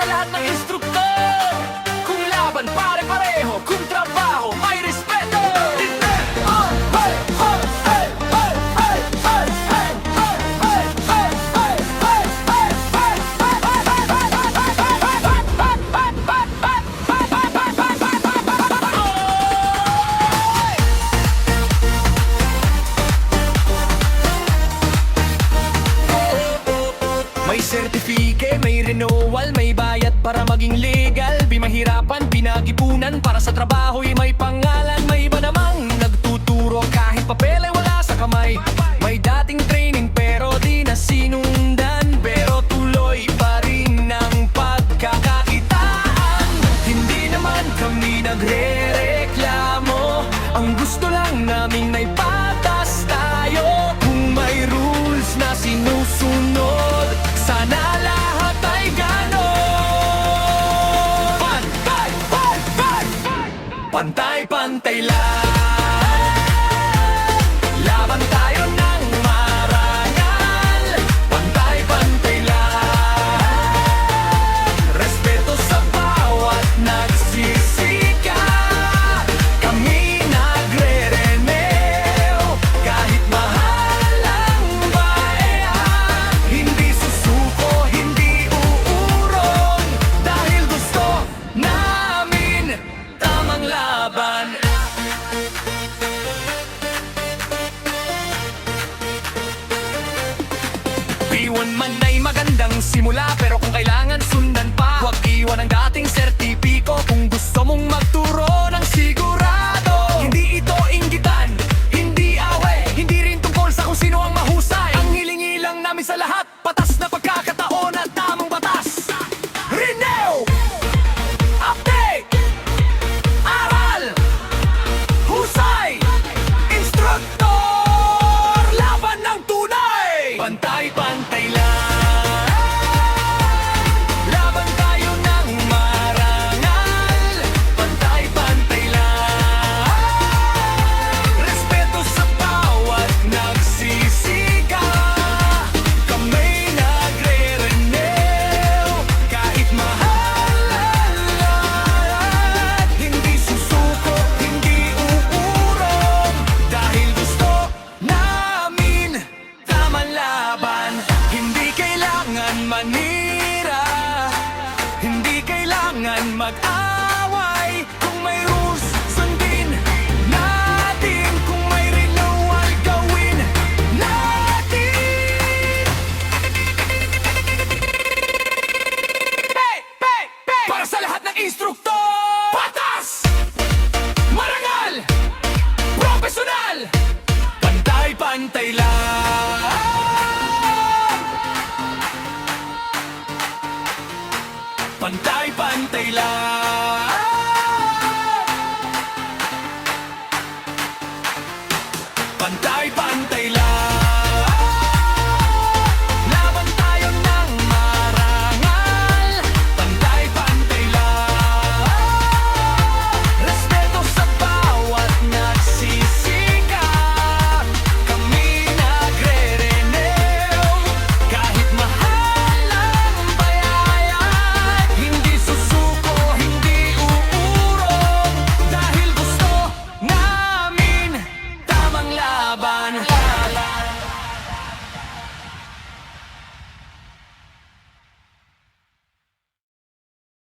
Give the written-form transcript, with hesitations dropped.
lahat ng instruktor. Kung laban pare-pareho, kung trabaho may respeto. May sertifike, may renewal, may bayad para maging legal. Di mahirapan, pinag-ipunan para sa trabaho'y may pangalan. May iba namang nagtuturo kahit papel ay wala sa kamay. May dating training pero di na sinundan, pero tuloy pa rin ang pagkakakitaan. Hindi naman kami nagre-reklamo, ang gusto lang namin ay patas tayo. Kung may rules na sinusunod, sana lahat ay ganon. Pantay-pantay lang. Laban tayo ng marangal. Pantay-pantay lang. Respeto sa bawat nagsisika. Kami nagre-renew kahit mahal ang bayan. Hindi susuko, hindi uurong, dahil gusto namin tamang laban. Iwan man ay magandang simula, pero kung kailangan sundan pa, huwag iwan ang dating sertipiko. Kung gusto mong magturo ng sigurado, hindi ito inggitan, hindi awe, hindi rin tungkol sa kung sino ang mahusay. Ang hilingi lang namin sa lahat, patas na pagkakataon at tamang batas. Renew! Update! Aral! Husay! Instruktor! Laban ng tunay! Pantay-pantay lang. Laban tayo ng marangal. Pantay-pantay lang. Respeto sa bawat nagsisika. Kami nagre-renew kahit mahal ang lahat. Hindi susuko, hindi uurong, dahil gusto namin tamang laban. Hindi kailangan manira, hindi kailangan mag-away. Kung may rules, sundin natin. Kung may renewal, gawin natin. Para sa lahat ng instruktor, patas, marangal, profesional, pantay-pantay lang. Pantay-pantay lang.